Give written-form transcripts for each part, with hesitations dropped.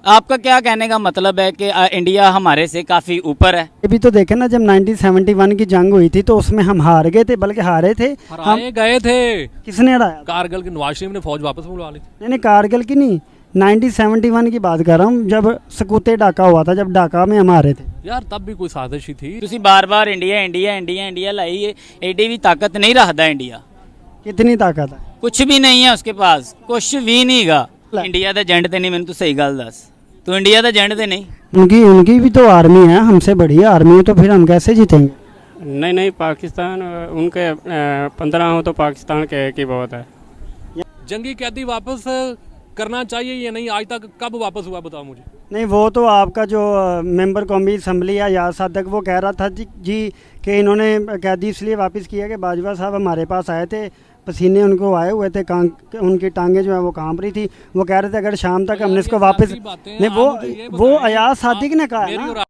आपका क्या कहने का मतलब है कि इंडिया हमारे से काफ़ी ऊपर है? अभी तो देखे ना, जब 1971 की जंग हुई थी तो उसमें हम हार गए थे, बल्कि हारे थे हम। हराए गए थे। किसने हराया? कारगिल के नवाज शरीफ ने फौज वापस बुलवा ली थी। नहीं नहीं, कारगिल की नहीं, 1971 की बात कर रहा हूँ, जब सकूते डाका हुआ था, जब डाका में हम हारे थे। यार तब भी कोई साजिश ही थी। ਤੁਸੀਂ बार-बार इंडिया इंडिया इंडिया इंडिया लाई है, एडी भी ताकत नहीं रखता इंडिया। कितनी ताकत है? कुछ भी नहीं है उसके पास, कुछ भी नहीं गा। ਲੈ। इंडिया ਦਾ ਏਜੰਟ ਤੇ ਨਹੀਂ, ਮੈਨੂੰ ਤੂੰ सही गल दस। तू इंडिया ਦਾ ਏਜੰਟ ਤੇ नहीं। उनकी भी तो आर्मी है, हमसे बड़ी आर्मी है, तो फिर हम कैसे जीतेंगे? नहीं नहीं, पाकिस्तान उनके 15 हो तो पाकिस्तान के एक ही बहुत है। जंगी कैदी वापस करना चाहिए या नहीं, आज तक कब वापस हुआ बताओ मुझे। नहीं, वो तो आपका जो मेंबर कौमी असम्बली है याद सादक, वो कह रहा था जी कि इन्होंने कैदी इसलिए वापस किया कि बाजवा साहब हमारे पास आए थे, पसीने उनको आए हुए थे, उनकी टांगें जो है वो कांप रही थी। वो कह रहे थे अगर शाम तक हमने इसको वापस नहीं, वो अयाज सादिक ने कहा है ना।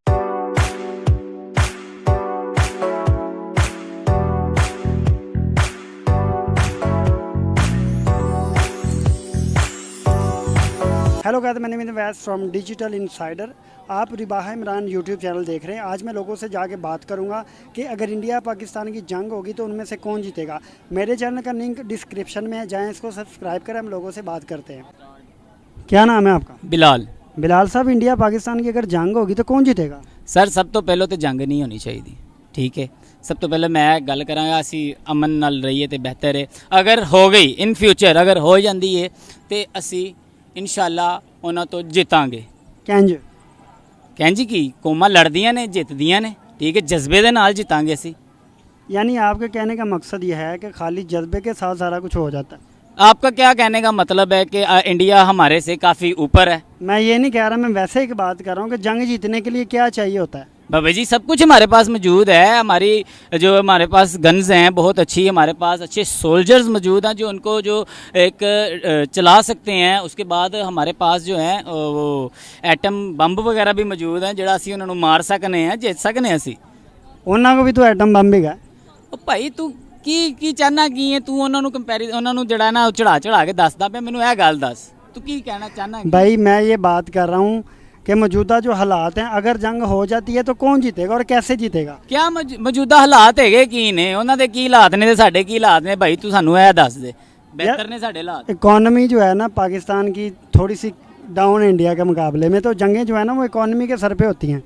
हेलो गाइस, मैंने नेम वैस फ्रॉम डिजिटल इनसाइडर। आप रिबाहा इमरान यूट्यूब चैनल देख रहे हैं। आज मैं लोगों से जाके बात करूंगा कि अगर इंडिया पाकिस्तान की जंग होगी तो उनमें से कौन जीतेगा। मेरे चैनल का लिंक डिस्क्रिप्शन में है, जाएं इसको सब्सक्राइब करें। हम लोगों से बात करते हैं। क्या नाम है आपका? बिलाल। बिलाल साहब, इंडिया पाकिस्तान की अगर जंग होगी तो कौन जीतेगा? सर सब तो पहले तो जंग नहीं होनी चाहिए, ठीक है। सब तो पहले मैं गल करांगा, ਅਸੀਂ ਅਮਨ ਨਾਲ ਰਹੀਏ ਤੇ ਬਿਹਤਰ ਹੈ। ਅਗਰ ਹੋ ਗਈ ਇਨ ਫਿਊਚਰ, ਅਗਰ ਹੋ ਜਾਂਦੀ ਹੈ ਤੇ ਅਸੀਂ ਇਨਸ਼ਾਅੱਲਾ ਉਹਨਾਂ ਤੋਂ ਜਿੱਤਾਂਗੇ। कैंज ਕੀ ਕੌਮਾਂ ਲੜਦੀਆਂ ਨੇ, ਜਿੱਤਦੀਆਂ ਨੇ, ठीक है। जज्बे ਦੇ ਨਾਲ ਜਿੱਤਾਂਗੇ ਅਸੀਂ। यानी आपके कहने का मकसद यह है कि खाली जज्बे के साथ सारा कुछ हो जाता है। आपका क्या कहने का मतलब है कि इंडिया हमारे से काफ़ी ऊपर है? मैं ये नहीं कह रहा, मैं वैसे ही बात कर रहा हूँ कि जंग जीतने के लिए क्या चाहिए होता है। बाबा जी सब कुछ हमारे पास मौजूद है। हमारे पास गन्स हैं बहुत अच्छी, हमारे पास अच्छे सोल्जर्स मौजूद हैं जो उनको जो एक चला सकते हैं। उसके बाद हमारे पास जो है वो एटम बंब वगैरह भी मौजूद हैं जिहड़ा असीं उन्हां नूं मार सकने हैं, जित सकने असीं। उन्हां को भी तो एटम बंब ही है। ओ भाई तू की चाहना की है? तू उन्हां नूं कंपैरी उन्हां नूं जिहड़ा ना चढ़ा के दसदा पिया, मैनूं इह गल दस तू की कहना चाहना? भाई मैं ये बात कर रहा हूँ कि मौजूदा जो हालात हैं, अगर जंग हो जाती है तो कौन जीतेगा और कैसे जीतेगा? क्या मौजूदा हालात है की ने, उन्हां दे की हालात ने ते साडे की हालात ने? भाई तू सानू यह दस दे, बेहतर ने साडे हालात। इकॉनमी जो है ना पाकिस्तान की थोड़ी सी डाउन है इंडिया के मुकाबले में, तो जंगें जो है ना वो इकॉनमी के सर पे होती हैं।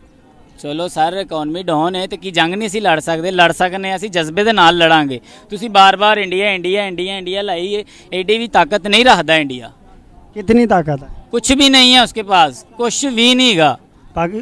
चलो सर इकॉनमी डाउन है तो की जंग नहीं असीं लड़ सकते? लड़ सकने असीं जज्बे दे नाल लड़ांगे। तुसीं बार-बार इंडिया इंडिया इंडिया इंडिया लाई है, एडी भी ताकत नहीं रखता इंडिया। कितनी ताकत है? कुछ भी नहीं है उसके पास, कुछ भी नहीं गा।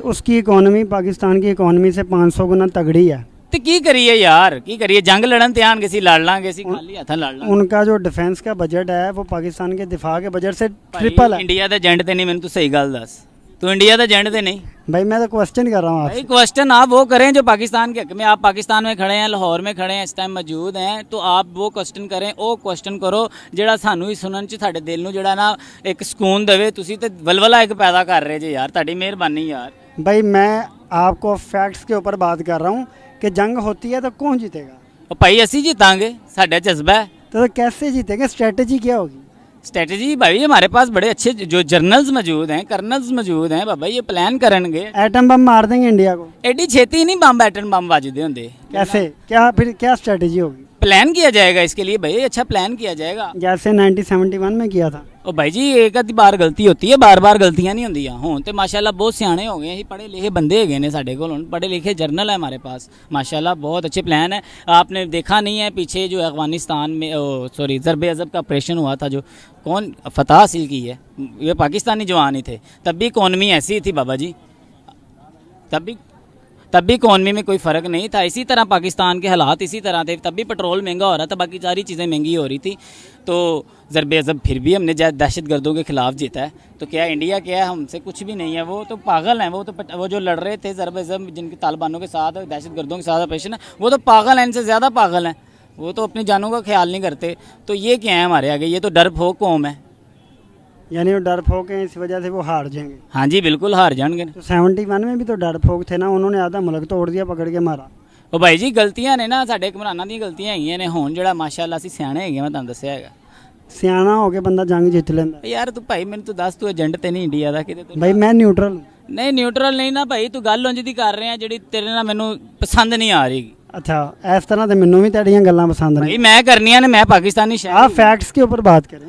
उसकी इकॉनमी पाकिस्तान की इकॉनमी से 500 गुना तगड़ी है। तो की करिए यार, की करिए? जंग लड़न ते आन के लड़ लांगे, खाली हथा लड़ लांगे। उनका जो डिफेंस का बजट है वो पाकिस्तान के दिफा के बजट से ट्रिपल है। इंडिया दा एजेंट ते नहीं, मैंने तू सही गल दस। तू इंडिया दा एजेंट ते नहीं। भाई मैं तो क्वेश्चन कर रहा हूँ आपसे। क्वेश्चन आप वो करें जो पाकिस्तान के हक में। आप पाकिस्तान में खड़े हैं, लाहौर में खड़े हैं, इस टाइम मौजूद हैं, तो आप वो क्वेश्चन करें, वो क्वेश्चन करो ਜਿਹੜਾ ਸਾਨੂੰ ਹੀ ਸੁਣਨ ਚ ਸਾਡੇ ਦਿਲ ਨੂੰ ਜਿਹੜਾ ਨਾ ਇੱਕ ਸਕੂਨ ਦੇਵੇ। ਤੁਸੀਂ ਤੇ ਵਲਵਲਾ ਇੱਕ ਪੈਦਾ ਕਰ ਰਹੇ ਜੇ ਯਾਰ, ਤੁਹਾਡੀ ਮਿਹਰਬਾਨੀ यार। भाई मैं आपको फैक्ट्स के ऊपर बात कर रहा हूँ कि जंग होती है तो कौन जीतेगा? ਉਹ ਭਾਈ ਅਸੀਂ ਜਿੱਤਾਂਗੇ, ਸਾਡਾ ਜਜ਼ਬਾ है। तो कैसे जीतेंगे? स्ट्रेटजी क्या होगी? स्ट्रेटजी भाई हमारे पास बड़े अच्छे जो जर्नल्स मौजूद हैं, कर्नल्स मौजूद हैं बाबा, ये प्लान करेंगे। एटम बम मार देंगे इंडिया को? एडी छेती नहीं बम एटम बम वाजदे होंगे। कैसे? फिर क्या स्ट्रेटजी होगी? प्लान किया जाएगा इसके लिए भाई, अच्छा प्लान किया जाएगा जैसे 1971 में किया था। ओ भाई जी एक आधी बार गलती होती है, बार बार गलतियां नहीं होंदियां। हुण ते माशाल्लाह बहुत सियाने हो गए, पढ़े लिखे बंदे है ने साडे कोल, पढ़े लिखे जर्नल है हमारे पास माशाल्लाह, बहुत अच्छे प्लान है। आपने देखा नहीं है पीछे जो अफगानिस्तान में सॉरी ज़रब अज़ब का ऑपरेशन हुआ था, जो कौन फतह हासिल की है, ये पाकिस्तानी जवान ही थे। तब भी इकॉनमी ऐसी थी बाबा जी, तब भी इकॉनमी में कोई फ़र्क नहीं था। इसी तरह पाकिस्तान के हालात इसी तरह थे, तब भी पेट्रोल महंगा हो रहा था, बाकी सारी चीज़ें महंगी हो रही थी। तो ज़रब अज़ब फिर भी हमने दहशत गर्दों के ख़िलाफ़ जीता है। तो क्या इंडिया क्या है? हमसे कुछ भी नहीं है। वो तो पागल हैं, वो जो लड़ रहे थे ज़रब अज़ब जिनके तालिबानों के साथ दहशत गर्दों के साथ ऑपरेशन है, वो तो पागल हैं, इनसे ज़्यादा पागल हैं। वो तो अपनी जानों का ख्याल नहीं करते। तो ये क्या है हमारे आगे? ये तो डरपोक कौम है। यानी वो डरपोक हैं, इस वजह से वो हार जाएंगे। हाँ जी बिल्कुल हार जाएंगे। तो 71 में भी तो डरपोक थे ना, उन्होंने आधा मुल्क तोड़ दिया, पकड़ के मारा। ਉਹ भाई जी गलतियां ने ना साडे हुकमरानां ਦੀਆਂ गलतियां ਹੈਗੀਆਂ ਨੇ। ਹੁਣ ਜਿਹੜਾ ਮਾਸ਼ਾਅੱਲਾ ਅਸੀਂ ਸਿਆਣੇ ਹੈਗੇ, ਮੈਂ ਤੁਹਾਨੂੰ ਦੱਸਿਆ ਹੈਗਾ। ਸਿਆਣਾ ਹੋ ਕੇ ਬੰਦਾ ਜੰਗ ਜਿੱਤ ਲੈਂਦਾ। ਯਾਰ ਤੂੰ ਭਾਈ ਮੈਨੂੰ ਤੂੰ ਦੱਸ, ਤੂੰ ਏਜੰਟ ਤੇ ਨਹੀਂ ਇੰਡੀਆ ਦਾ ਕਿਤੇ? ਭਾਈ ਮੈਂ ਨਿਊਟਰਲ ਹੂੰ। ਨਹੀਂ ਨਿਊਟਰਲ ਨਹੀਂ ਨਾ ਭਾਈ, ਤੂੰ ਗੱਲ ਉਂਝ ਦੀ ਕਰ ਰਿਹਾ ਜਿਹੜੀ ਤੇਰੇ ਨਾਲ ਮੈਨੂੰ ਪਸੰਦ ਨਹੀਂ ਆ ਰਹੀ। अच्छा इस तरह तो मैनू भी तेरियां गल्लां पसंद भाई नहीं। मैं करनी है ना, मैं पाकिस्तानी शहरी आप फैक्ट्स के ऊपर बात करें।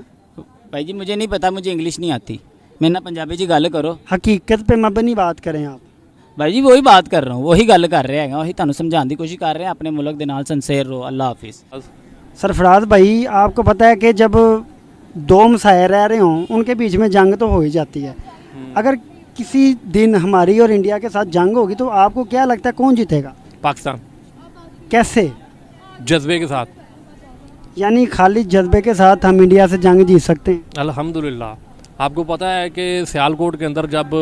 भाई जी मुझे नहीं पता, मुझे इंग्लिश नहीं आती, मैं ना पंजाबी जी गल करो। हकीकत पे मबनी बात करें आप। भाई जी वही बात कर रहा हूँ, वही गल कर रहे हैं, वही तुहानू समझाने की कोशिश कर रहे हैं। अपने मुल्क के नाल संसेर रहो। अल्लाह हाफिज़। सरफराज भाई आपको पता है कि जब दो मसाए रह रहे हों उनके बीच में जंग तो हो ही जाती है। अगर किसी दिन हमारी और इंडिया के साथ जंग होगी तो आपको क्या लगता है कौन जीतेगा? पाकिस्तान। कैसे? जज्बे के साथ। यानी खाली जज्बे के साथ हम इंडिया से जंग जीत सकते हैं? अल्हम्दुलिल्लाह। आपको पता है कि सियालकोट के अंदर जब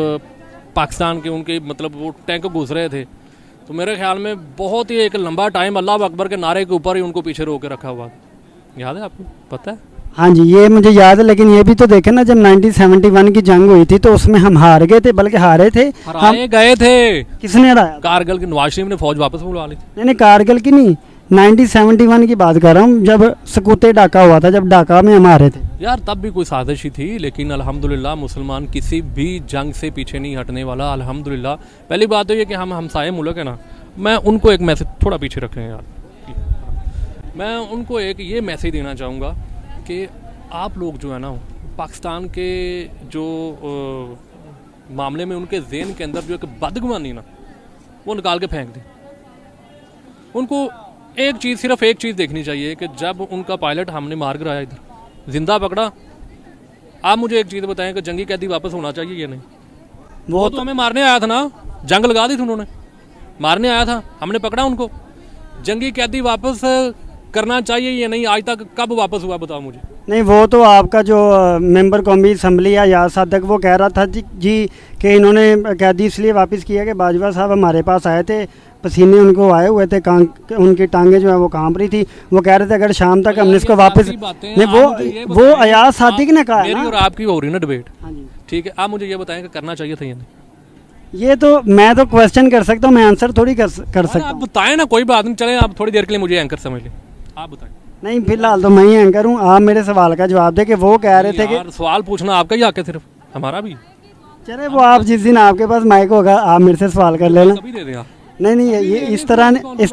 पाकिस्तान के उनके मतलब वो टैंक घुस रहे थे तो मेरे ख्याल में बहुत ही एक लंबा टाइम अल्लाह अकबर के नारे के ऊपर ही उनको पीछे रोक के रखा हुआ। याद है आपको? पता है? हाँ जी ये मुझे याद है, लेकिन ये भी तो देखें ना जब 1971 की जंग हुई थी तो उसमें हम हार गए थे, बल्कि हारे थे, हराए गए थे। किसने हराया? कारगिल के नवाज शरीफ ने फौज वापस बुला ली। नहीं कारगिल की नहीं, 1971 की बात कर रहा हूँ जब सकूते डाका हुआ था, जब डाका में हम हारे थे। यार तब भी कोई साजिश ही थी, लेकिन अल्हम्दुलिल्लाह मुसलमान किसी भी जंग से पीछे नहीं हटने वाला। अल्हम्दुलिल्लाह। पहली बात तो ये कि हम हमसाये मुल्क है ना, मैं उनको एक मैसेज थोड़ा पीछे रख रहे हैं यार, मैं उनको एक ये मैसेज देना चाहूँगा कि आप लोग जो है ना पाकिस्तान के जो मामले में उनके ज़हन के अंदर जो एक बदगुमानी ना वो निकाल के फेंक दें। उनको एक चीज़, सिर्फ एक चीज़ देखनी चाहिए कि जब उनका पायलट हमने मार गिराया इधर जिंदा पकड़ा, आप मुझे एक चीज़ बताएं कि जंगी कैदी वापस होना चाहिए या नहीं? वो तो हमें मारने आया था ना, जंग लगा दी थी उन्होंने, मारने आया था, हमने पकड़ा उनको। जंगी कैदी वापस करना चाहिए या नहीं? आज तक कब वापस हुआ बताओ मुझे। नहीं वो तो आपका जो मेंबर कौमी असम्बली है याद सादक वो कह रहा था जी कि इन्होंने कैदी इसलिए वापस किया कि बाजवा साहब हमारे पास आए थे, पसीने उनको आए हुए थे, उनकी टांगें जो है वो कांप रही थी, वो कह रहे थे अगर शाम तक हमने इसको वापस नहीं वो अयाज सादिक ने कहा मेरी और आपकी हो रही ना डिबेट। हाँ जी ठीक है, आप मुझे ये बताएं कि करना चाहिए था या नहीं? ये तो मैं तो क्वेश्चन कर सकता हूँ, मैं आंसर थोड़ी कर सकता आप हूँ। बताएं ना, कोई बात नहीं, चलें आप थोड़ी देर के लिए मुझे एंकर समझ लें, आप बताएं। नहीं फिलहाल तो मैं ही एंकर हूँ, आप मेरे सवाल का जवाब दे कि वो कह रहे थे कि सवाल पूछना आपका ही हक है, सिर्फ हमारा भी। चले वो आप जिस दिन आपके पास माइक होगा आप मेरे से सवाल कर लेना। कभी दे दें आप। नहीं ये इस तरह इस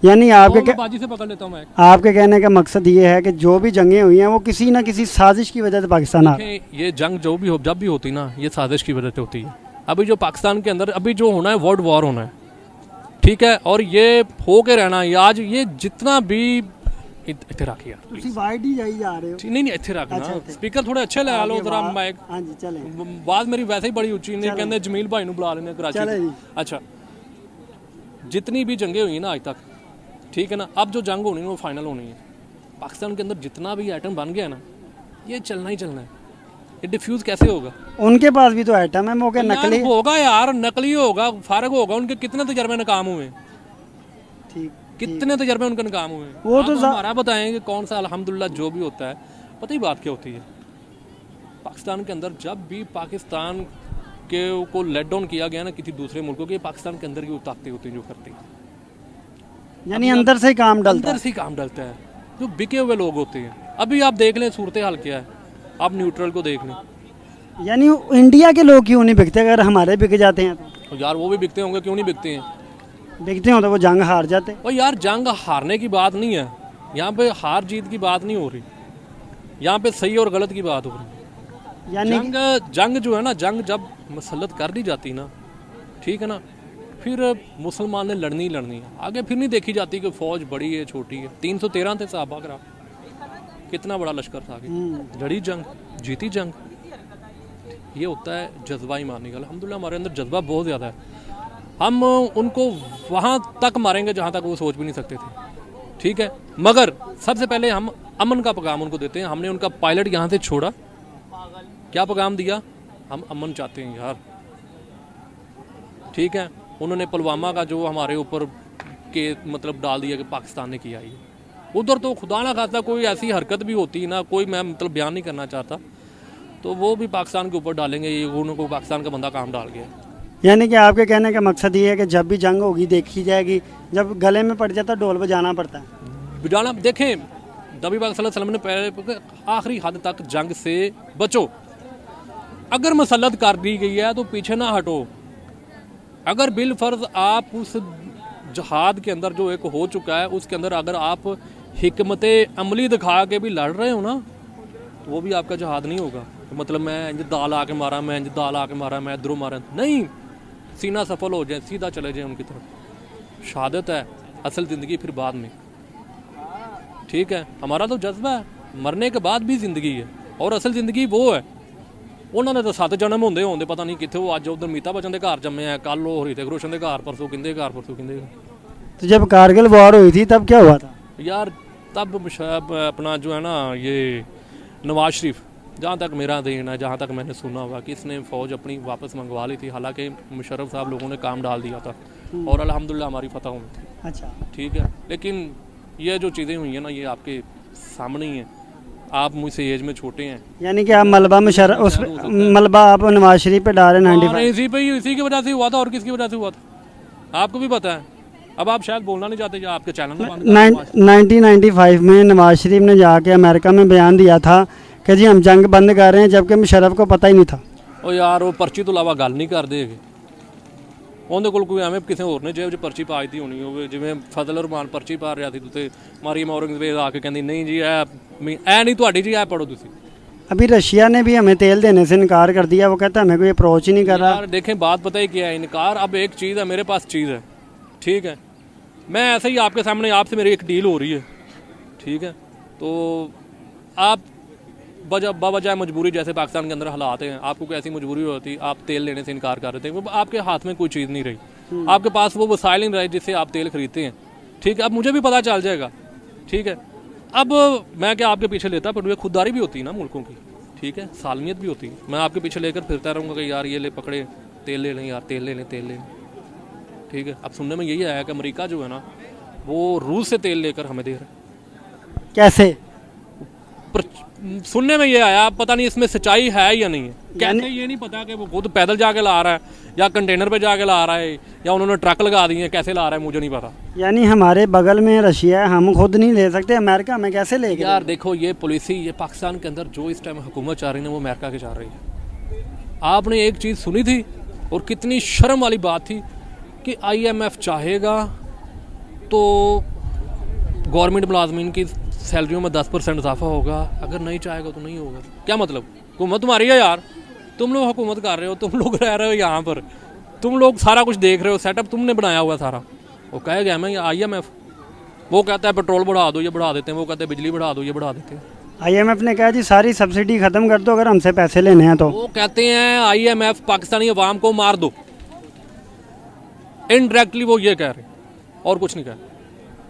यानी आपके बाजी से पकड़ लेता हूं मैं। आपके कहने का मकसद ये है कि जो भी जंगें हुई हैं वो किसी ना किसी साजिश की वजह से पाकिस्तान आ ये जंग जो भी हो जब भी होती ना ये साजिश की वजह से होती है। अभी जो पाकिस्तान के अंदर अभी जो होना है वर्ल्ड वॉर होना है, ठीक है, और ये हो के रहना है आज, ये जितना भी ਇੱਥੇ ਰੱਖ ਯਾਰ ਤੁਸੀਂ ਵਾਈਡ ਹੀ ਜਾਈ ਜਾ ਰਹੇ ਹੋ। नहीं नहीं ਇੱਥੇ ਰੱਖ ਨਾ, ਸਪੀਕਰ ਥੋੜੇ ਅੱਛੇ ਲਗਾ ਲਓ ਜ਼ਰਾ ਮਾਈਕ। ਹਾਂਜੀ ਚਲੇ ਬਾਤ ਮੇਰੀ ਵੈਸੇ ਹੀ ਬੜੀ ਉੱਚੀ ਨੇ, ਕਹਿੰਦੇ ਜਮੀਲ ਭਾਈ ਨੂੰ ਬੁਲਾ ਲੈਣੇ कराची से। अच्छा जितनी भी जंगें हुई ना आज तक, ठीक है ना, अब जो जंग होनी है वो फाइनल होनी है। पाकिस्तान के अंदर जितना भी आइटम बन गया ना ये चलना ही चलना है, ये डिफ्यूज कैसे होगा? उनके पास भी तो आइटम है, मौके नकली होगा यार, नकली होगा, फारग होगा, उनके कितने तजर्बे नाकाम हुए, ठीक कितने तजर्बे उनके नाकाम हुए। वो तो हमारा बताएंगे कौन सा, अल्हम्दुलिल्लाह जो भी होता है। पता ही बात क्या होती है, पाकिस्तान के अंदर जब भी पाकिस्तान के को लेट डाउन किया गया ना किसी दूसरे मुल्कों के, पाकिस्तान के अंदर की वो ताकतें होती हैं जो करती हैं, यानी अंदर से ही काम डलता है, अंदर से ही काम डलता है, जो बिके हुए लोग होते हैं। अभी आप देख लें सूरत हाल क्या है, आप न्यूट्रल को देख लें। यानी इंडिया के लोग क्यों नहीं बिकते? अगर हमारे बिक जाते हैं तो यार वो भी बिकते होंगे, क्यों नहीं बिकते हैं? बिकते हो तो वो जंग हार जाते। और यार जंग हारने की बात नहीं है यहाँ पे, हार जीत की बात नहीं हो रही यहाँ पे, सही और गलत की बात हो रही। यानी जंग जो है ना, जंग जब मसलत कर दी जाती ना, ठीक है ना, फिर मुसलमान ने लड़नी ही लड़नी है, आगे फिर नहीं देखी जाती कि फौज बड़ी है छोटी है। 313 थे साहबा करा, कितना बड़ा लश्कर था आगे, लड़ी जंग, जीती जंग। ये होता है जज्बा ही मारने का। अल्हम्दुलिल्लाह हमारे अंदर जज्बा बहुत ज़्यादा है, हम उनको वहाँ तक मारेंगे जहाँ तक वो सोच भी नहीं सकते थे, ठीक है। मगर सबसे पहले हम अमन का पैगाम उनको देते हैं। हमने उनका पायलट यहाँ से छोड़ा, क्या पैगाम दिया? हम अमन चाहते हैं यार, ठीक है। उन्होंने पुलवामा का जो हमारे ऊपर के मतलब डाल दिया कि पाकिस्तान ने किया ये, उधर तो खुदा ना खास्ता कोई ऐसी हरकत भी होती ना, कोई मैं मतलब बयान नहीं करना चाहता, तो वो भी पाकिस्तान के ऊपर डालेंगे, ये उनको पाकिस्तान का बंदा काम डाल गया। यानी कि आपके कहने का मकसद ये है कि जब भी जंग होगी देखी जाएगी, जब गले में पड़ जाता ढोल बजाना पड़ता है। बजाना, देखें नबी पाक सल्लल्लाहु अलैहि वसल्लम ने पहले आखिरी हद तक जंग से बचो। अगर मसलत कर दी गई है तो पीछे ना हटो। अगर बिल फर्ज आप उस जहाद के अंदर जो एक हो चुका है उसके अंदर अगर आप हिकमत अमली दिखा के भी लड़ रहे हो ना तो वो भी आपका जहाद नहीं होगा। तो मतलब मैं इंज दाल आके मारा, मैं इंज दाल आके मारा, मैं इधरों मारा, नहीं। सीना सफल हो जाए, सीधा चले जाए उनकी तरफ। शहादत है, असल ज़िंदगी फिर बाद में। ठीक है, हमारा तो जज्बा है, मरने के बाद भी ज़िंदगी है और असल ज़िंदगी वो है। उन्होंने तो 7 जन्म होंदे होंदे पता नहीं कितने, वो अज उधर मीता बच्चन के घर जमे हैं, कल वो ऋतिक रोशन के घर, परसों किंदे घर, परसों किंदे। तो जब कारगिल वॉर हुई थी तब क्या हुआ था? यार तब अपना जो है ना ये नवाज शरीफ, जहाँ तक मेरा देन है, जहाँ तक मैंने सुना हुआ कि इसने फ़ौज अपनी वापस मंगवा ली थी। हालांकि मुशर्रफ साहब लोगों ने काम डाल दिया था और अल्हम्दुलिल्लाह हमारी फतह हुई थी। अच्छा, ठीक है, लेकिन ये जो चीज़ें हुई हैं ना ये आपके सामने ही हैं। आप मुझसे एज में छोटे हैं, यानी कि आप मलबा मुशर्रफ उस मलबा आप नवाज शरीफ पे डाले 95। इसी पे ही, इसी की वजह से हुआ था और किसकी वजह से हुआ था आपको भी पता है। अब आप शायद बोलना नहीं चाहते या आपके चैनल में 1995 में नवाज शरीफ ने जाके अमेरिका में बयान दिया था कि जी हम जंग बंद कर रहे हैं, जबकि मुशर्रफ को पता ही नहीं था। ਉਹ ਯਾਰ ਉਹ ਪਰਚੀ ਤੋਂ ਇਲਾਵਾ ਗੱਲ ਨਹੀਂ ਕਰਦੇ ਹੈਗੇ। ਉਹਦੇ ਕੋਲ ਕੋਈ ਐਵੇਂ ਕਿਸੇ ਹੋਰ ਨੇ ਜੇਬ 'ਚ ਪਰਚੀ ਪਾ ਦਿੱਤੀ ਹੋਣੀ ਹੋਵੇ, ਜਿਵੇਂ ਫਜ਼ਲ ਰਹਿਮਾਨ ਪਰਚੀ ਪਾ ਰਿਹਾ ਸੀ ਤੇ ਮਰੀਮ ਔਰੰਗਜ਼ੇਬ ਆ ਕੇ ਕਹਿੰਦੀ नहीं जी ਇਹ नहीं ਤੁਹਾਡੀ जी, ਇਹ पढ़ो ਤੁਸੀਂ। अभी रशिया ने भी हमें तेल देने से इनकार कर दिया, वो कहता है हमें कोई अप्रोच ही नहीं कर रहा। यार देखें बात पता ही क्या है, इनकार अब एक चीज़ है, मेरे पास चीज़ है। ठीक है, मैं ऐसे ही आपके सामने आपसे मेरी एक डील हो रही है। ठीक है, तो आप बावजह मजबूरी, जैसे पाकिस्तान के अंदर हालात हैं, आपको कोई ऐसी मजबूरी होती, आप तेल लेने से इनकार कर रहे थे, वो आपके हाथ में कोई चीज़ नहीं रही, आपके पास वो वसाइल नहीं रहे जिससे आप तेल खरीदते हैं। ठीक है, अब मुझे भी पता चल जाएगा। ठीक है, अब मैं क्या आपके पीछे लेता, पर ये खुददारी भी होती है ना मुल्कों की। ठीक है, सालमियत भी होती है। मैं आपके पीछे लेकर फिरता रहूँगा कि यार ये ले पकड़े, तेल ले लें यार, तेल ले लें, तेल ले लें। ठीक है, अब सुनने में यही आया कि अमेरिका जो है ना वो रूस से तेल लेकर हमें दे रहा है। कैसे? पर सुनने में ये आया, पता नहीं इसमें सच्चाई है या नहीं है। कहते ये नहीं पता कि वो खुद पैदल जाके ला रहा है या कंटेनर पे जाके ला रहा है या उन्होंने ट्रक लगा दिए हैं, कैसे ला रहा है मुझे नहीं पता। यानी हमारे बगल में रशिया है, हम खुद नहीं ले सकते, अमेरिका में कैसे लेंगे? यार देखो, ये पॉलिसी ये पाकिस्तान के अंदर जो इस टाइम हुकूमत चाह रही है वो अमेरिका की चाह रही है। आपने एक चीज़ सुनी थी और कितनी शर्म वाली बात थी कि IMF चाहेगा तो गवर्नमेंट मुलाजमीन की सैलरियों में 10% इजाफा होगा, अगर नहीं चाहेगा तो नहीं होगा। क्या मतलब? हुकूमत तुम्हारी है यार, तुम लोग हुकूमत कर रहे हो, तुम लोग रह रहे हो यहाँ पर, तुम लोग सारा कुछ देख रहे हो, सेटअप तुमने बनाया हुआ सारा। वो कहेगा मैं IMF, वो कहता है पेट्रोल बढ़ा दो, ये बढ़ा देते हैं, वो कहते हैं बिजली बढ़ा दो, ये बढ़ा देते हैं। IMF ने कहा जी सारी सब्सिडी खत्म कर दो अगर हमसे पैसे लेने हैं तो। वो कहते हैं IMF पाकिस्तानी अवाम को मार दो। इनडायरेक्टली वो ये कह रहे हैं और कुछ नहीं कह रहे।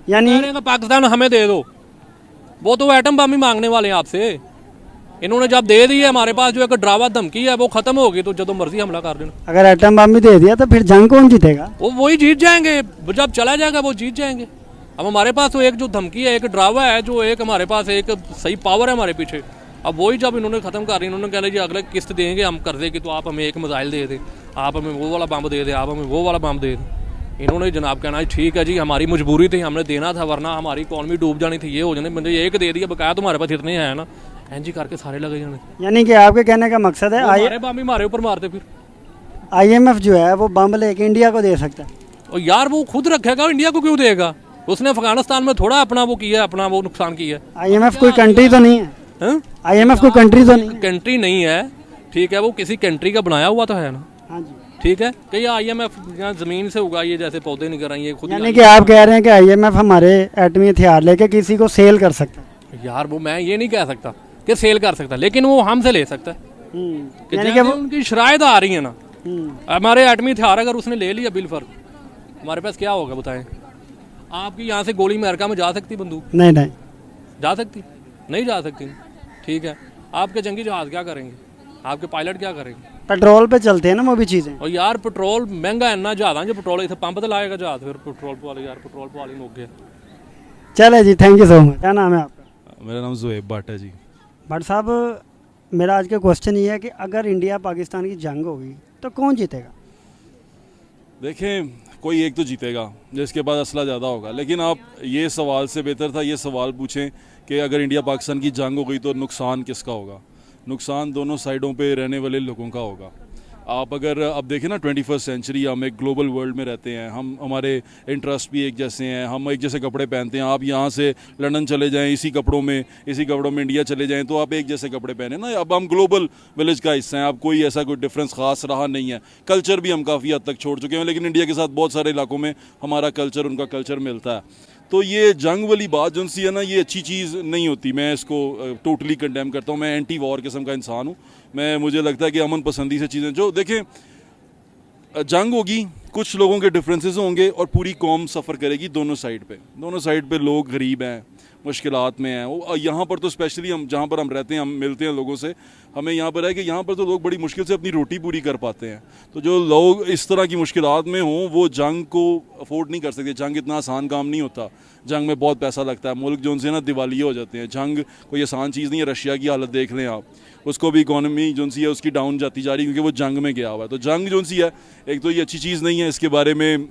यानी पाकिस्तान हमें दे दो, वो तो एटम बम ही मांगने वाले हैं आपसे। इन्होंने जब दे दी है हमारे पास जो एक डरावा धमकी है वो खत्म होगी तो जो मर्जी हमला कर देना। अगर एटम बम भी दे दिया तो फिर जंग कौन जीतेगा? वो वही जीत जाएंगे, जब चला जाएगा वो जीत जाएंगे। अब हमारे पास तो एक जो धमकी है, एक डरावा है, जो एक हमारे पास एक सही पावर है हमारे पीछे, अब वही जब इन्होंने ख़त्म कर रही, इन्होंने कह लिया जी अगले किस्त देंगे हम कर्जे की, तो आप हमें एक मिसाइल दे दें, आप हमें वो वाला बम दे दें, आप हमें वो वाला बम दे दें। इन्होंने जनाब कहना ठीक है जी हमारी मजबूरी थी, हमने देना था, वरना हमारी इकॉनमी डूब जानी थी, ये हो जाने, मुझे एक दे दिया, बकाया तुम्हारे पास इतने हैं ना, एनजी करके सारे लगे जाने। यानी कि आपके कहने का मकसद है हमारे बम ही हमारे ऊपर मारते फिर। IMF जो है वो बम लेके इंडिया को दे सकता है। और यार वो खुद रखेगा, इंडिया को क्यों देगा? उसने अफगानिस्तान में थोड़ा अपना वो किया, अपना वो नुकसान किया। IMF कोई कंट्री तो नहीं है? IMF कोई कंट्री तो नहीं है? कंट्री नहीं है, ठीक है, वो किसी कंट्री का बनाया हुआ तो है ना। हाँ जी, ठीक है, कि IMF यहाँ ज़मीन से उगाइए, जैसे पौधे नहीं कर रही है खुद। यानी कि आप कह रहे हैं कि IMF हमारे एटमी हथियार लेके किसी को सेल कर सकता है? यार वो मैं ये नहीं कह सकता कि सेल कर सकता, लेकिन वो हमसे ले सकता है कि यानी कि उनकी शरायत आ रही है ना। हमारे एटमी हथियार अगर उसने ले लिया बिल फर्ज, हमारे पास क्या होगा बताएं? आपकी यहाँ से गोली अमेरिका में जा सकती बंदूक? नहीं नहीं जा सकती, नहीं जा सकती। ठीक है, आपके जंगी जहाज क्या करेंगे, आपके पायलट क्या करेंगे? पेट्रोल पे चलते हैं ना वो भी चीज़ें। और यार पेट्रोल महंगा है ना, जहाज जो पेट्रोल इतने पंप तो लाएगा जहाज, फिर पेट्रोल वाले यार पेट्रोल वाले मुक गए। चले जी, थैंक यू सो मच। क्या नाम है आपका? मेरा नाम ज़ुएब भट्ट है जी। भट्ट साहब, मेरा आज का क्वेश्चन ये है कि अगर इंडिया पाकिस्तान की जंग होगी तो कौन जीतेगा? देखें कोई एक तो जीतेगा जिसके पास असला ज़्यादा होगा। लेकिन आप ये सवाल से बेहतर था ये सवाल पूछें कि अगर इंडिया पाकिस्तान की जंग हो गई तो नुकसान किसका होगा? नुकसान दोनों साइडों पे रहने वाले लोगों का होगा। आप अगर अब देखें ना 21st सेंचुरी, हम एक ग्लोबल वर्ल्ड में रहते हैं, हम हमारे इंटरेस्ट भी एक जैसे हैं, हम एक जैसे कपड़े पहनते हैं। आप यहाँ से लंदन चले जाएं इसी कपड़ों में इंडिया चले जाएं तो आप एक जैसे कपड़े पहने ना। अब हम ग्लोबल विलेज का हिस्सा हैं, अब कोई ऐसा कोई डिफरेंस खास रहा नहीं है। कल्चर भी हम काफ़ी हद तक छोड़ चुके हैं, लेकिन इंडिया के साथ बहुत सारे इलाकों में हमारा कल्चर उनका कल्चर मिलता है। तो ये जंग वाली बात जो सी है ना, ये अच्छी चीज़ नहीं होती। मैं इसको टोटली कंडेम करता हूँ। मैं एंटी वॉर किस्म का इंसान हूँ। मुझे लगता है कि अमन पसंदी से चीज़ें जो देखें, जंग होगी, कुछ लोगों के डिफरेंसेस होंगे और पूरी कौम सफ़र करेगी दोनों साइड पे लोग गरीब हैं, मुश्किलात में हैं। वो यहाँ पर तो स्पेशली हम जहाँ पर हम रहते हैं, हम मिलते हैं लोगों से, हमें यहाँ पर है कि यहाँ पर तो लोग बड़ी मुश्किल से अपनी रोटी पूरी कर पाते हैं। तो जो लोग इस तरह की मुश्किलात में हों वो जंग को अफोर्ड नहीं कर सकते। जंग इतना आसान काम नहीं होता, जंग में बहुत पैसा लगता है। मुल्क जो उनसे ना दिवालिया हो जाते हैं। जंग कोई आसान चीज़ नहीं है। रशिया की हालत देख लें आप, उसको भी इकॉनमी जो सी है उसकी डाउन जाती जा रही है क्योंकि वो जंग में गया हुआ है। तो जंग जो सी है एक तो ये अच्छी चीज़ नहीं है। इसके बारे में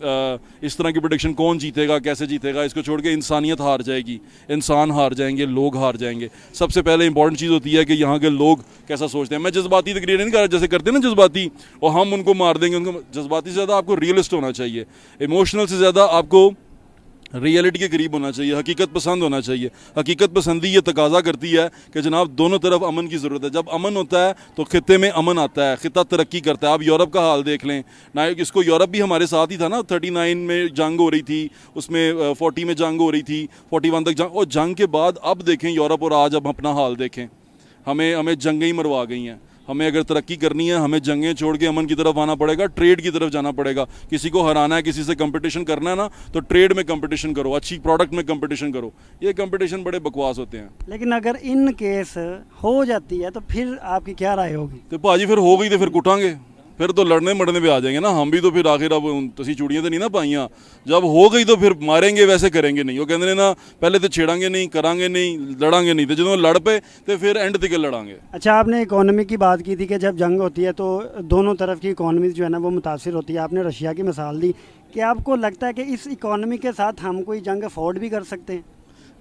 इस तरह की प्रेडिक्शन कौन जीतेगा कैसे जीतेगा इसको छोड़ के इंसानियत हार जाएगी, इंसान हार जाएंगे, लोग हार जाएंगे। सबसे पहले इंपॉर्टेंट चीज़ होती है कि यहाँ के लोग कैसा सोचते हैं। मैं जज्बाती तकरीर नहीं कर रहा, जैसे करते हैं ना जज्बाती और हम उनको मार देंगे। उनको जज्बाती से ज़्यादा आपको रियलिस्ट होना चाहिए, इमोशनल से ज़्यादा आपको रियलिटी के करीब होना चाहिए, हकीकत पसंद होना चाहिए। हकीकत पसंदी ये तकाजा करती है कि जनाब दोनों तरफ अमन की ज़रूरत है। जब अमन होता है तो खित्ते में अमन आता है, खित्ता तरक्की करता है। आप यूरोप का हाल देख लें ना, इसको यूरोप भी हमारे साथ ही था ना। 39 में जंग हो रही थी, उसमें 40 में जंग हो रही थी, 41 तक जंग, और जंग के बाद अब देखें यूरोप और आज अब अपना हाल देखें। हमें जंगें ही मरवा गई हैं। हमें अगर तरक्की करनी है हमें जंगें छोड़ के अमन की तरफ आना पड़ेगा, ट्रेड की तरफ जाना पड़ेगा। किसी को हराना है, किसी से कंपटीशन करना है ना, तो ट्रेड में कंपटीशन करो, अच्छी प्रोडक्ट में कंपटीशन करो। ये कंपटीशन बड़े बकवास होते हैं। लेकिन अगर इन केस हो जाती है तो फिर आपकी क्या राय होगी? तो भाजी फिर हो गई तो फिर कुटांगे, फिर तो लड़ने मरने पे आ जाएंगे ना हम भी। तो फिर आखिर अब तसी चूड़ियाँ तो नहीं ना पाइयाँ। जब हो गई तो फिर मारेंगे, वैसे करेंगे नहीं। वो कहते हैं ना पहले तो छेड़ांगे नहीं, करांगे नहीं, लड़ांगे नहीं, तो जो लड़ पे तो फिर एंड तक लड़ांगे। अच्छा, आपने इकोनॉमी की बात की थी कि जब जंग होती है तो दोनों तरफ की इकोनॉमी जो है ना वो मुतासिर होती है। आपने रशिया की मिसाल दी। क्या आपको लगता है कि इस इकोनॉमी के साथ हम कोई जंग अफोर्ड भी कर सकते हैं?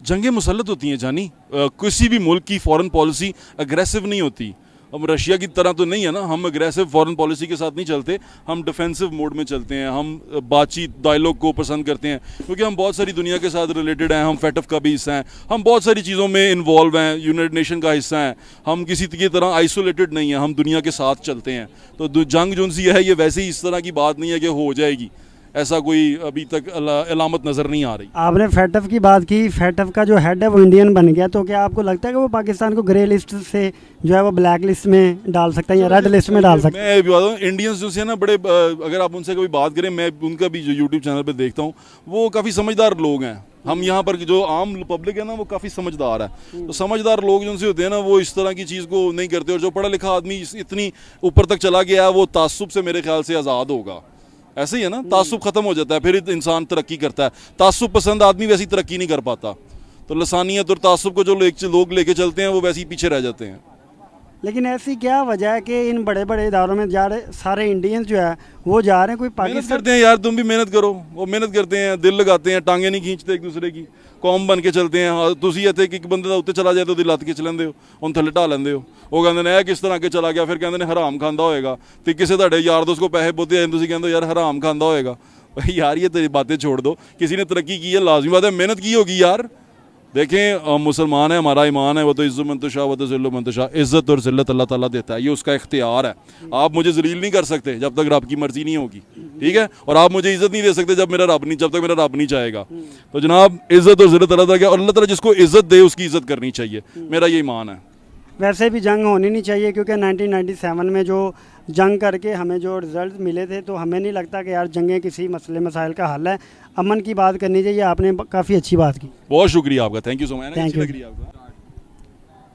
जंगें मुसल्लत होती हैं जानी। किसी भी मुल्क की फॉरेन पॉलिसी अग्रेसिव नहीं होती। अब रशिया की तरह तो नहीं है ना, हम अग्रेसिव फॉरेन पॉलिसी के साथ नहीं चलते, हम डिफेंसिव मोड में चलते हैं। हम बातचीत डायलॉग को पसंद करते हैं क्योंकि हम बहुत सारी दुनिया के साथ रिलेटेड हैं। हम फेटफ का भी हिस्सा हैं, हम बहुत सारी चीज़ों में इन्वॉल्व हैं, यूनाइटेड नेशन का हिस्सा हैं। हम किसी की तरह आइसोलेटेड नहीं हैं, हम दुनिया के साथ चलते हैं। तो जंग जो सी है ये वैसे ही इस तरह की बात नहीं है कि हो जाएगी, ऐसा कोई अभी तक अलामत नज़र नहीं आ रही। आपने फेटफ की बात की, फेटफ का जो हेड है वो इंडियन बन गया, तो क्या आपको लगता है कि वो पाकिस्तान को ग्रे लिस्ट से जो है वो ब्लैक लिस्ट में डाल सकता है या रेड लिस्ट में डाल सकता है? मैं भी बता दूँ, इंडियंस जो है ना बड़े, अगर आप उनसे कभी बात करें, मैं उनका भी जो यूट्यूब चैनल पर देखता हूँ, वो काफ़ी समझदार लोग हैं। हम यहाँ पर जो आम पब्लिक है ना वो काफ़ी समझदार है। तो समझदार लोग जो उनसे होते हैं ना वो इस तरह की चीज़ को नहीं करते। और जो पढ़ा लिखा आदमी इतनी ऊपर तक चला गया है वो तासुब से मेरे ख्याल से आज़ाद होगा। ऐसे ही है ना, तासुब खत्म हो जाता है, फिर इंसान तरक्की करता है। तासुब पसंद आदमी वैसी तरक्की नहीं कर पाता। तो लसानियत और तासुब को जो लोग लेके चलते हैं वो वैसे ही पीछे रह जाते हैं। लेकिन ऐसी क्या वजह है कि इन बड़े बड़े इदारों में जा रहे सारे इंडियंस जो है वो जा रहे हैं? कोई मेहनत पाकिस्तान करते हैं यार, तुम भी मेहनत करो। वो मेहनत करते हैं, दिल लगाते हैं, टांगे नहीं खींचते एक दूसरे की, कौम बन के चलते हैं। तुसी इतने कि बंदे का उत्ते चला जाए तो दिल हत्थ खिंच लेंदे हो, उन थल्ले ढा लेंदे हो। वो कहते हैं किस तरह के चला गया, फिर कहते हैं हराम खांदा होएगा। तो किसी ਤੁਹਾਡੇ यार दोस्त को पैसे बोते हैं, तुसी कहते हो यार हराम खांदा होएगा। भाई यार ये तेरी बातें छोड़ दो। किसी ने तरक्की की है, लाजमी बात है मेहनत की होगी यार। देखें मुसलमान है, हमारा ईमान है, वो तो इज़्ज़त मंतशा व तो ज़िल्ल मंतशा, इज़्ज़त और ज़िल्लत अल्लाह ताला देता है, ये उसका इख्तियार है। आप मुझे ज़लील नहीं कर सकते जब तक रब की मर्ज़ी नहीं होगी, ठीक है। और आप मुझे इज़्ज़त नहीं दे सकते जब तक मेरा रब नहीं चाहेगा। तो जनाब इज़्ज़त और ज़िल्लत अल्लाह ताला, और अल्लाह ताला जिसको इज़्ज़त दे उसकी इज़्ज़त करनी चाहिए, मेरा ये ईमान है। वैसे भी जंग होनी नहीं चाहिए क्योंकि 1997 में जो जंग करके हमें जो रिज़ल्ट मिले थे तो हमें नहीं लगता कि यार जंगें किसी मसले मसाइल का हल है। अमन की बात करनी चाहिए। आपने काफ़ी अच्छी बात की, बहुत शुक्रिया आपका, thank you so much. Thank you. आपका।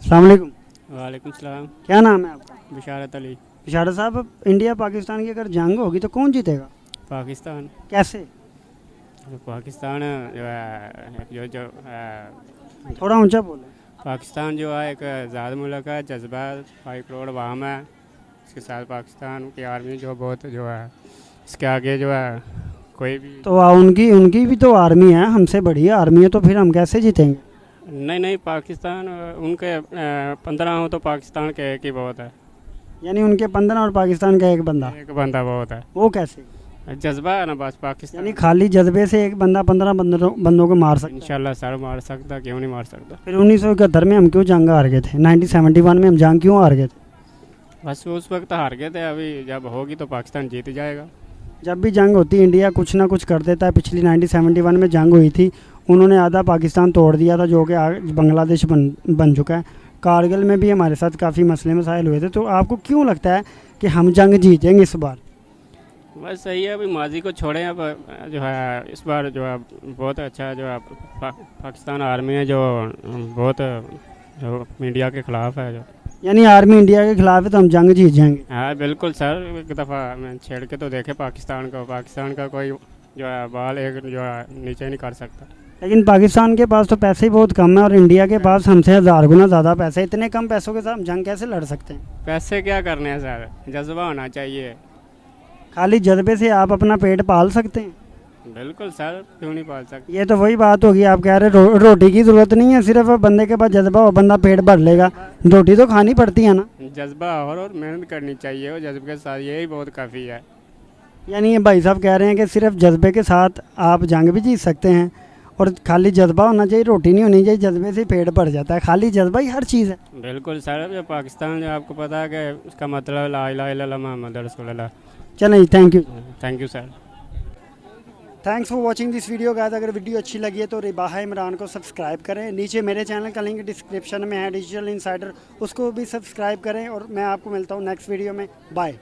अस्सलाम वालेकुम। वालेकुम सलाम। क्या नाम है आपका? बिशारत अली। इशारा साहब, अब इंडिया पाकिस्तान की अगर जंग होगी तो कौन जीतेगा? पाकिस्तान। कैसे? तो पाकिस्तान जो है जो थोड़ा ऊंचा बोले। पाकिस्तान जो है एक आज़ाद मुल्क है, जज्बा 5 करोड़ अवाम है। इसके साथ पाकिस्तान की आर्मी जो बहुत जो है इसके आगे जो है कोई भी। तो उनकी उनकी भी तो आर्मी है, हमसे बड़ी आर्मी है, तो फिर हम कैसे जीतेंगे? नहीं पाकिस्तान उनके 15 हो तो पाकिस्तान के एक ही बहुत है। यानी उनके 15 और पाकिस्तान का एक बंदा, एक बंदा बहुत है। वो कैसे? जज्बा है ना बस पाकिस्तान। यानी खाली जज्बे से एक बंदा 15 बंदों को मार सकता है? इंशाल्लाह सर मार सकता, क्यों नहीं मार सकता। फिर 1971 में हम क्यों जंग हार गए थे? 1971 में हम जंग क्यों हार गए थे? बस उस वक्त हार गए थे, अभी जब होगी तो पाकिस्तान जीत जाएगा। जब भी जंग होती है इंडिया कुछ ना कुछ कर देता है। पिछली 1971 में जंग हुई थी, उन्होंने आधा पाकिस्तान तोड़ दिया था, जो कि बांग्लादेश बन चुका है। कारगिल में भी हमारे साथ काफ़ी मसले मसाइल हुए थे। तो आपको क्यों लगता है कि हम जंग जीतेंगे इस बार? बस सही है, अभी माजी को छोड़ें, अब जो है इस बार जो है बहुत अच्छा जो है पाकिस्तान आर्मी है जो बहुत जो मीडिया के ख़िलाफ़ है जो। यानी आर्मी इंडिया के खिलाफ है तो हम जंग जीत जाएंगे? हाँ बिल्कुल सर, एक दफ़ा मैं छेड़ के तो देखे पाकिस्तान को, पाकिस्तान का कोई जो है बाल एक जो है नीचे नहीं कर सकता। लेकिन पाकिस्तान के पास तो पैसे ही बहुत कम है और इंडिया के पास हमसे 1000 गुना ज़्यादा पैसे है। इतने कम पैसों के साथ हम जंग कैसे लड़ सकते हैं? पैसे क्या करने हैं सर, जज्बा होना चाहिए। खाली जज्बे से आप अपना पेट पाल सकते हैं? बिल्कुल सर, क्यों नहीं पाल सकते। ये तो वही बात होगी, आप कह रहे रोटी की ज़रूरत नहीं है, सिर्फ बंदे के पास जज्बा हो, बंदा पेट भर लेगा। रोटी तो खानी पड़ती है ना? जज्बा और मेहनत करनी चाहिए, और जज्बे के साथ यही बहुत काफ़ी है। यानी ये भाई साहब कह रहे हैं कि सिर्फ जज्बे के साथ आप जंग भी जीत सकते हैं और खाली जज्बा होना चाहिए, रोटी नहीं होनी चाहिए, जज्बे से पेट भर जाता है। खाली जज्बा ही हर चीज़ है। बिल्कुल सर, जो पाकिस्तान जो आपको पता है कि उसका मतलब ला इलाहा इल्लल्लाह मुहम्मद रसूलुल्लाह। चलें, thank you sir. Thanks for watching this video guys. अगर वीडियो अच्छी लगी है तो रिबाहा इमरान को सब्सक्राइब करें। नीचे मेरे चैनल का लिंक डिस्क्रिप्शन में है, डिजिटल इनसाइडर, उसको भी सब्सक्राइब करें। और मैं आपको मिलता हूँ नेक्स्ट वीडियो में। बाय।